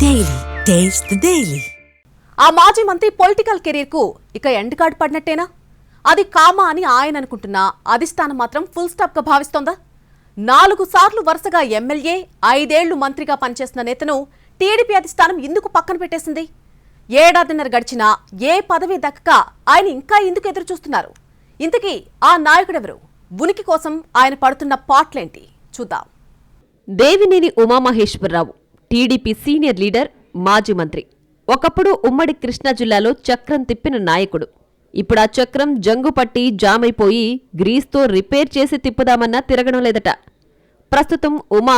Daily taste the daily. ఆ మాజీ మంత్రి పొలిటికల్ కెరీర్ కు ఇక ఎండ్ కార్డ్ పడినట్టేనా? అది కామా అని ఆయన అనుకుంటున్నా అధిష్టానం మాత్రం ఫుల్ స్టాప్ గా భావిస్తోందా? 4 సార్లు వరుసగా ఎమ్మెల్యే, 5 ఏళ్లు మంత్రిగా పనిచేసిన నేతను టీడీపీ అధిష్టానం ఎందుకు పక్కన పెట్టేసింది? ఏడాదిన్నర గడిచినా ఏ పదవి దక్కక ఆయన ఇంకా ఎందుకు ఎదురు చూస్తున్నారు? ఇంతకీ ఆ నాయకుడెవరు? ఉనికి కోసం ఆయన పడుతున్న పాట్లేంటి చూద్దాం. Devineni Umamaheswara Rao TDP senior leader, మాజీ మంత్రి. ఒకప్పుడు ఉమ్మడి కృష్ణా జిల్లాలో చక్రం తిప్పిన నాయకుడు. ఇప్పుడు ఆ చక్రం జంగుపట్టి జామైపోయి గ్రీస్తో రిపేర్ చేసి తిప్పుదామన్నా తిరగడం లేదట. ప్రస్తుతం ఉమా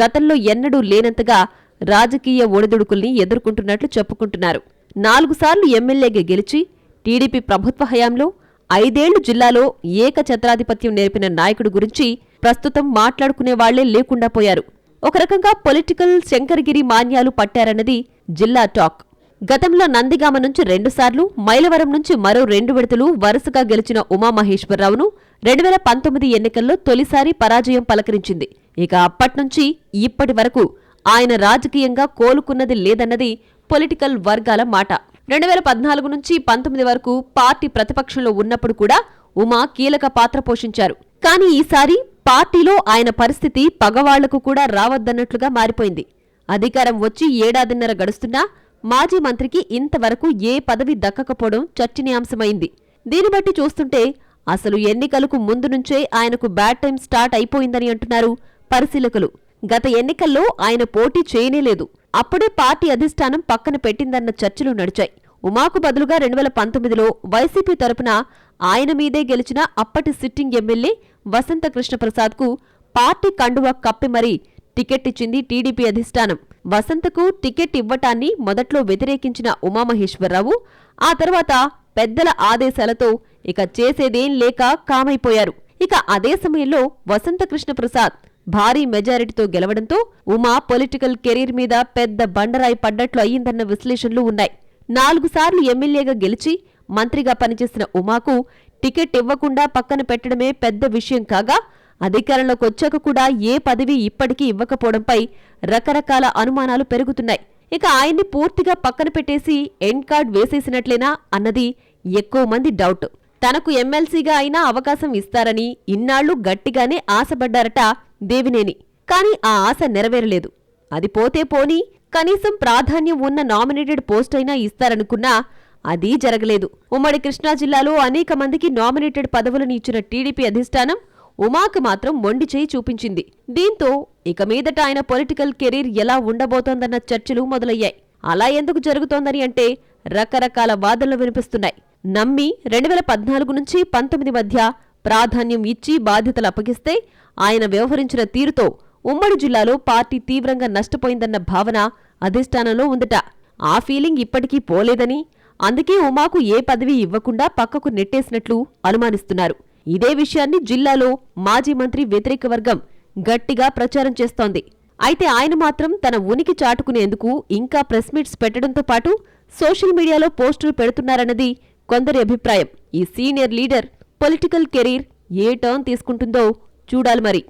గతంలో ఎన్నడూ లేనంతగా రాజకీయ ఒడిదుడుకుల్ని ఎదుర్కొంటున్నట్లు చెప్పుకుంటున్నారు. 4 సార్లు ఎమ్మెల్యేగా గెలిచి టీడీపీ ప్రభుత్వ హయాంలో 5 ఏళ్లు జిల్లాలో ఏకఛత్రాధిపత్యం నేర్పిన నాయకుడు గురించి ప్రస్తుతం మాట్లాడుకునే వాళ్లే లేకుండా పోయారు. ఒక రకంగా పొలిటికల్ శంకరగిరి మాన్యాలు పట్టారన్నది జిల్లా టాక్. గతంలో నందిగామ నుంచి 2 సార్లు, మైలవరం నుంచి మరో 2 విడతలు వరుసగా గెలిచిన ఉమామహేశ్వరరావును 2019 ఎన్నికల్లో తొలిసారి పరాజయం పలకరించింది. ఇక అప్పట్నుంచి ఇప్పటి వరకు ఆయన రాజకీయంగా కోలుకున్నది లేదన్నది పొలిటికల్ వర్గాల మాట. 2014 నుంచి 19 వరకు పార్టీ ప్రతిపక్షంలో ఉన్నప్పుడు కూడా ఉమా కీలక పాత్ర పోషించారు. కానీ ఈసారి పార్టీలో ఆయన పరిస్థితి పగవాళ్లకు కూడా రావద్దన్నట్లుగా మారిపోయింది. అధికారం వచ్చి ఏడాదిన్నర గడుస్తున్నా మాజీ మంత్రికి ఇంతవరకు ఏ పదవి దక్కకపోవడం చర్చనీయాంశమైంది. దీన్ని బట్టి చూస్తుంటే అసలు ఎన్నికలకు ముందు నుంచే ఆయనకు బ్యాడ్ టైం స్టార్ట్ అయిపోయిందని అంటున్నారు పరిశీలకులు. గత ఎన్నికల్లో ఆయన పోటీ చేయనేలేదు. అప్పుడే పార్టీ అధిష్టానం పక్కన పెట్టిందన్న చర్చలు నడిచాయి. ఉమాకు బదులుగా 2019లో వైసీపీ తరపున ఆయన మీదే గెలిచిన అప్పటి సిట్టింగ్ ఎమ్మెల్యే వసంత కృష్ణప్రసాద్కు పార్టీ కండువా కప్పి మరీ టికెట్ ఇచ్చింది టీడీపీ అధిష్టానం. వసంతకు టికెట్ ఇవ్వటాన్ని మొదట్లో వ్యతిరేకించిన ఉమామహేశ్వరరావు ఆ తర్వాత పెద్దల ఆదేశాలతో ఇక చేసేదేం లేక కామైపోయారు. ఇక అదే సమయంలో వసంత కృష్ణప్రసాద్ భారీ మెజారిటీతో గెలవడంతో ఉమా పొలిటికల్ కెరీర్ మీద పెద్ద బండరాయి పడ్డట్లు అయ్యిందన్న విశ్లేషణలు ఉన్నాయి. 4 సార్లు ఎమ్మెల్యేగా గెలిచి మంత్రిగా పనిచేసిన ఉమాకు టికెట్ ఇవ్వకుండా పక్కన పెట్టడమే పెద్ద విషయం కాగా, అధికారంలోకి వచ్చాక కూడా ఏ పదవి ఇప్పటికీ ఇవ్వకపోవడంపై రకరకాల అనుమానాలు పెరుగుతున్నాయి. ఇక ఆయన్ని పూర్తిగా పక్కన పెట్టేసి ఎండ్ కార్డ్ వేసేసినట్లేనా అన్నది ఎక్కువ మంది డౌట్. తనకు ఎమ్మెల్సీగా అయినా అవకాశం ఇస్తారని ఇన్నాళ్లు గట్టిగానే ఆశపడ్డారట దేవినేని. కానీ ఆ ఆశ నెరవేరలేదు. అది పోతే పోనీ కనీసం ప్రాధాన్యం ఉన్న నామినేటెడ్ పోస్ట్ అయినా ఇస్తారనుకున్నా అదీ జరగలేదు. ఉమ్మడి కృష్ణా జిల్లాలో అనేక మందికి నామినేటెడ్ పదవులను ఇచ్చిన టీడీపీ అధిష్టానం ఉమాకు మాత్రం మొండి చేయి చూపించింది. దీంతో ఇక మీదట ఆయన పొలిటికల్ కెరీర్ ఎలా ఉండబోతోందన్న చర్చలు మొదలయ్యాయి. అలా ఎందుకు జరుగుతోందని అంటే రకరకాల వాదనలు వినిపిస్తున్నాయి. నమ్మి 2014 నుంచి 19 మధ్య ప్రాధాన్యం ఇచ్చి బాధ్యతలు అప్పగిస్తే ఆయన వ్యవహరించిన తీరుతో ఉమ్మడి జిల్లాలో పార్టీ తీవ్రంగా నష్టపోయిందన్న భావన అధిష్టానంలో ఉందట. ఆ ఫీలింగ్ ఇప్పటికీ పోలేదని, అందుకే ఉమాకు ఏ పదవి ఇవ్వకుండా పక్కకు నెట్టేసినట్లు అనుమానిస్తున్నారు. ఇదే విషయాన్ని జిల్లాలో మాజీ మంత్రి వ్యతిరేక వర్గం గట్టిగా ప్రచారం చేస్తోంది. అయితే ఆయన మాత్రం తన ఉనికి చాటుకునేందుకు ఇంకా ప్రెస్ మీట్స్ పెట్టడంతో పాటు సోషల్ మీడియాలో పోస్టులు పెడుతున్నారన్నది కొందరి అభిప్రాయం. ఈ సీనియర్ లీడర్ పొలిటికల్ కెరీర్ ఏ టర్న్ తీసుకుంటుందో చూడాలి మరి.